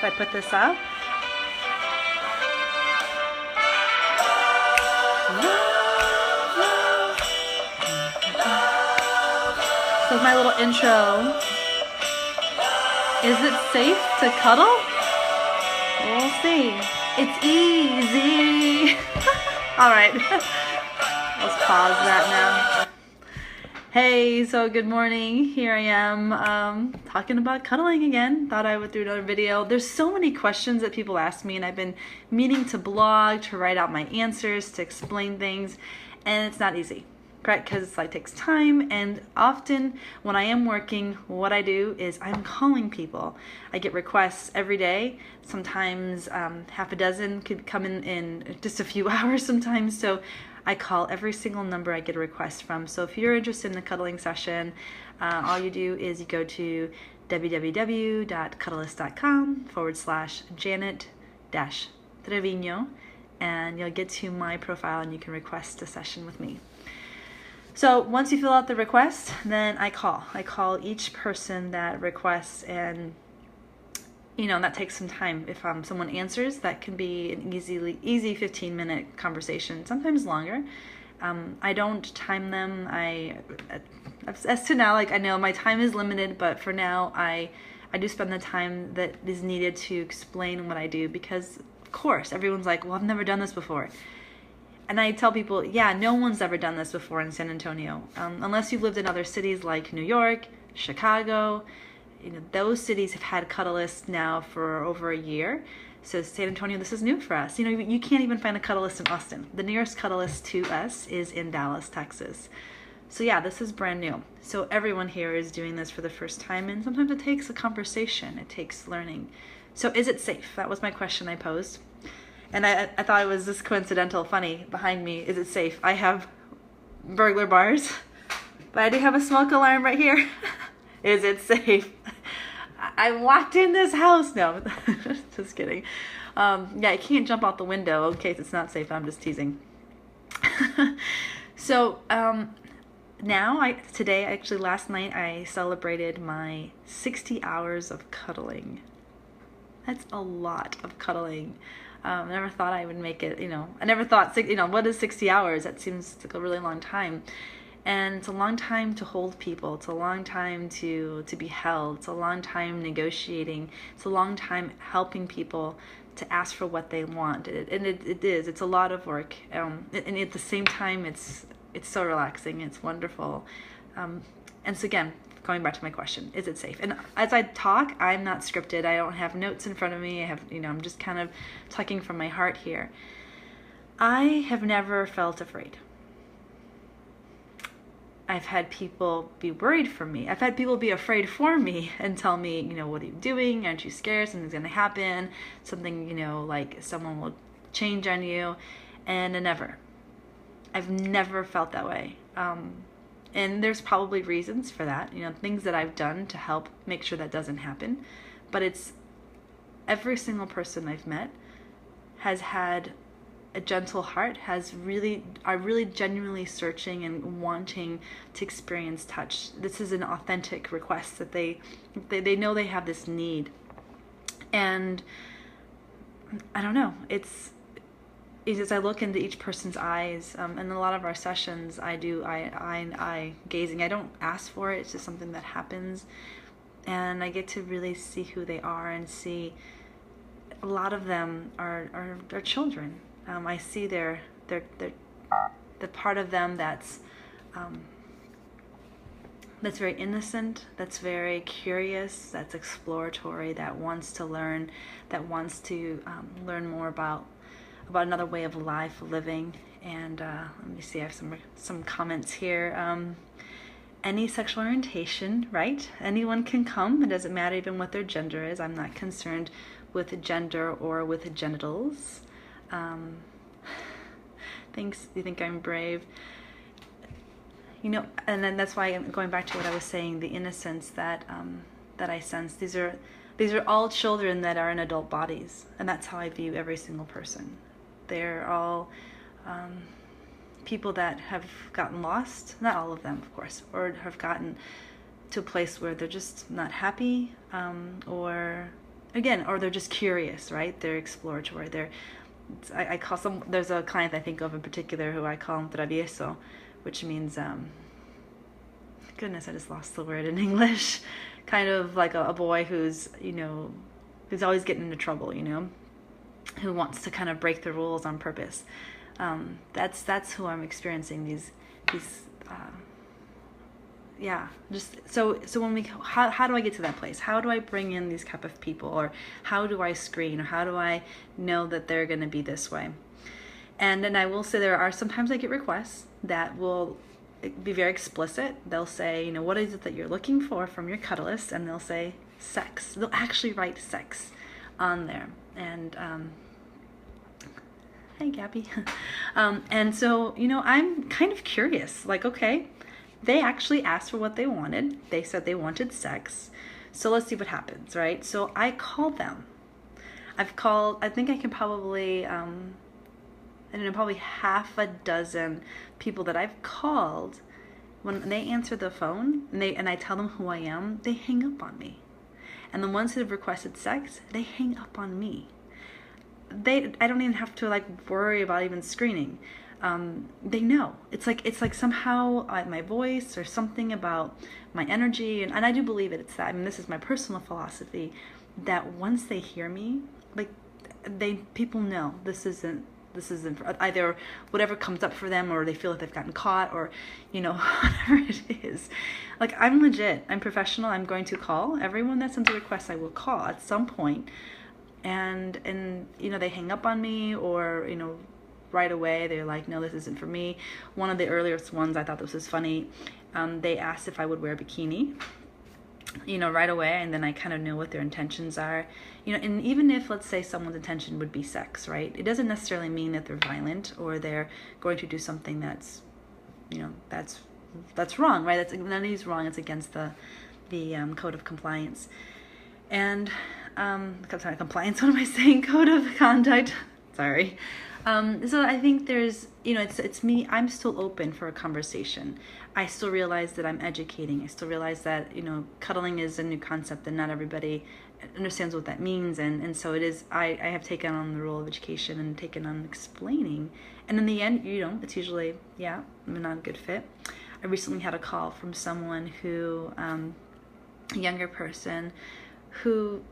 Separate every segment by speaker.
Speaker 1: Should I put this up? So my little intro. Is it safe to cuddle? We'll see. It's easy. All right. Let's pause that now. Hey, so good morning. Here I am talking about cuddling again. Thought I would do another video. There's so many questions that people ask me, and I've been meaning to blog, to write out my answers, to explain things, and it's not easy. Correct? Because it takes time, and often when I am working, what I do is I'm calling people. I get requests every day. Sometimes half a dozen could come in just a few hours sometimes. So I call every single number I get a request from. So if you're interested in a cuddling session, all you do is you go to www.cuddlist.com/Janet-Trevino, and you'll get to my profile and you can request a session with me. So once you fill out the request, then I call each person that requests, and that takes some time. If someone answers, that can be an easy 15-minute conversation, sometimes longer. I don't time them. As to now, I know my time is limited, but for now, I do spend the time that is needed to explain what I do, because of course everyone's like, well, I've never done this before. And I tell people, yeah, no one's ever done this before in San Antonio. Unless you've lived in other cities like New York, Chicago, those cities have had cuddlists now for over a year. So San Antonio, this is new for us. You can't even find a cuddlist in Austin. The nearest cuddlist to us is in Dallas, Texas. So yeah, this is brand new. So everyone here is doing this for the first time, and sometimes it takes a conversation, it takes learning. So is it safe? That was my question I posed. And I thought it was just coincidental, funny, behind me, is it safe? I have burglar bars, but I do have a smoke alarm right here. Is it safe? I'm locked in this house. No, just kidding. Yeah, I can't jump out the window in case it's not safe. I'm just teasing. So last night, I celebrated my 60 hours of cuddling. That's a lot of cuddling. I never thought I would make it, I never thought, what is 60 hours? That seems like a really long time. And it's a long time to hold people. It's a long time to be held. It's a long time negotiating. It's a long time helping people to ask for what they want. And it is. It's a lot of work. And at the same time, it's so relaxing. It's wonderful. And so again, going back to my question, is it safe? And as I talk, I'm not scripted. I don't have notes in front of me. I'm just kind of talking from my heart here. I have never felt afraid. I've had people be worried for me. I've had people be afraid for me and tell me, what are you doing? Aren't you scared? Something's going to happen. Something, like someone will change on you. And I've never felt that way. And there's probably reasons for that, things that I've done to help make sure that doesn't happen. But it's every single person I've met has had a gentle heart, are really genuinely searching and wanting to experience touch. This is an authentic request that they know they have this need. And I don't know, as I look into each person's eyes, in a lot of our sessions, I do eye gazing. I don't ask for it. It's just something that happens, and I get to really see who they are and see. A lot of them are children. I see the part of them that's very innocent, that's very curious, that's exploratory, that wants to learn, that wants to learn more about another way of life, living. And let me see, I have some comments here. Any sexual orientation, right? Anyone can come. It doesn't matter even what their gender is. I'm not concerned with gender or with genitals. Thanks. You think I'm brave? And then that's why I'm going back to what I was saying, the innocence that I sense. These are all children that are in adult bodies, and that's how I view every single person. They're all people that have gotten lost, not all of them, of course, or have gotten to a place where they're just not happy, or again, or they're just curious, right? They're exploratory. I call there's a client I think of in particular who I call him travieso, which means, goodness, I just lost the word in English. Kind of like a boy who's, who's always getting into trouble, who wants to kind of break the rules on purpose. That's who I'm experiencing these just so when how do I get to that place? How do I bring in these type of people, or how do I screen, or how do I know that they're going to be this way? And then I will say there are sometimes I get requests that will be very explicit. They'll say, what is it that you're looking for from your cuddlist? And they'll say sex. They'll actually write sex on there. And hey, Gabby. And so, I'm kind of curious, like, okay, they actually asked for what they wanted. They said they wanted sex. So let's see what happens, right? So I called them. I think I can probably, probably half a dozen people that I've called. When they answer the phone and I tell them who I am, they hang up on me. And the ones that have requested sex, they hang up on me. I don't even have to worry about even screening. They know. It's like somehow my voice or something about my energy, and I do believe it. It's that. I mean, this is my personal philosophy, that once they hear me, people know this isn't either whatever comes up for them, or they feel like they've gotten caught, or whatever it is. I'm legit. I'm professional. I'm going to call everyone that sends a request. I will call at some point, and they hang up on me, or right away they're like, no, this isn't for me. One of the earliest ones, I thought this was funny. They asked if I would wear a bikini, right away, and then I kind of know what their intentions are. And even if, let's say, someone's intention would be sex, right? It doesn't necessarily mean that they're violent or they're going to do something that's wrong, right? None of these wrong. It's against the code of compliance. And compliance. What am I saying? Code of conduct. Sorry. So I think there's, it's me. I'm still open for a conversation. I still realize that I'm educating. I still realize that, cuddling is a new concept and not everybody understands what that means. And so it is, I have taken on the role of education and taken on explaining. And in the end, it's usually, I'm not a good fit. I recently had a call from someone who, a younger person who,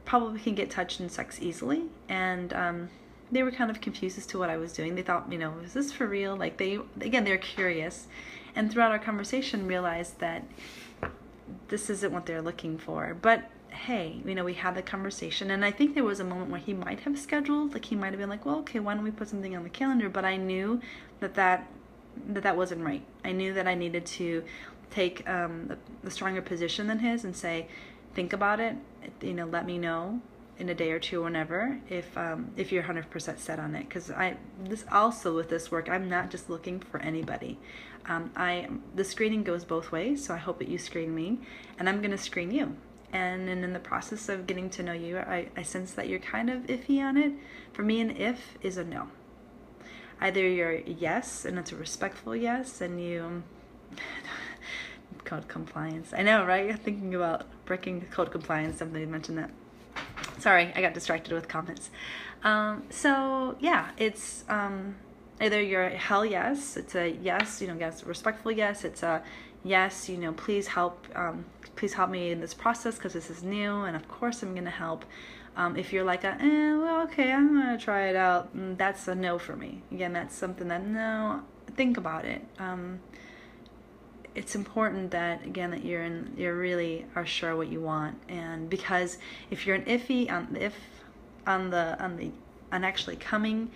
Speaker 1: probably can get touched and sex easily. And, they were kind of confused as to what I was doing. They thought, is this for real? They're curious. And throughout our conversation realized that this isn't what they're looking for. But hey, we had the conversation, and I think there was a moment where he might have scheduled, he might have been like, well, okay, why don't we put something on the calendar? But I knew that wasn't right. I knew that I needed to take a stronger position than his and say, think about it, let me know in a day or two, whenever, if you're 100% set on it. Because with this work, I'm not just looking for anybody. The screening goes both ways, so I hope that you screen me, and I'm going to screen you. And in the process of getting to know you, I sense that you're kind of iffy on it. For me, an if is a no. Either you're a yes, and it's a respectful yes, and you... Code compliance. I know, right? You're thinking about breaking code compliance. Somebody mentioned that. Sorry, I got distracted with comments. It's either you're a hell yes, it's a yes, yes, respectful yes, it's a yes, please help me in this process because this is new, and of course I'm gonna help. If you're like okay, I'm gonna try it out, that's a no for me. Again, that's something that, no, think about it. It's important that, again, that you really are sure what you want. And because if you're an iffy on actually coming,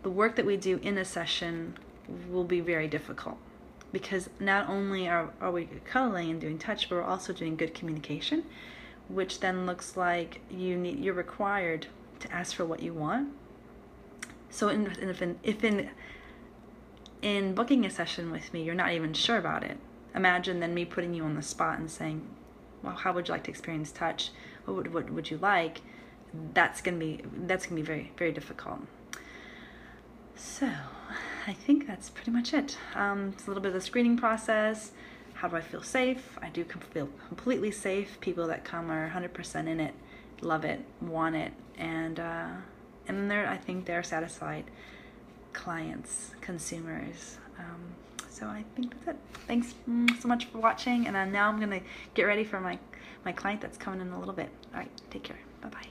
Speaker 1: the work that we do in a session will be very difficult, because not only are we cuddling and doing touch, but we're also doing good communication, which then looks like you're required to ask for what you want. So if in booking a session with me, you're not even sure about it. Imagine then me putting you on the spot and saying, well, how would you like to experience touch? What would you like? That's gonna be very, very difficult. So I think that's pretty much it. It's a little bit of the screening process. How do I feel safe? I do feel completely safe. People that come are 100% in it, love it, want it, and then I think they're satisfied clients, consumers. So I think that's it. Thanks so much for watching, and now I'm gonna get ready for my client that's coming in a little bit. All right, take care. Bye bye.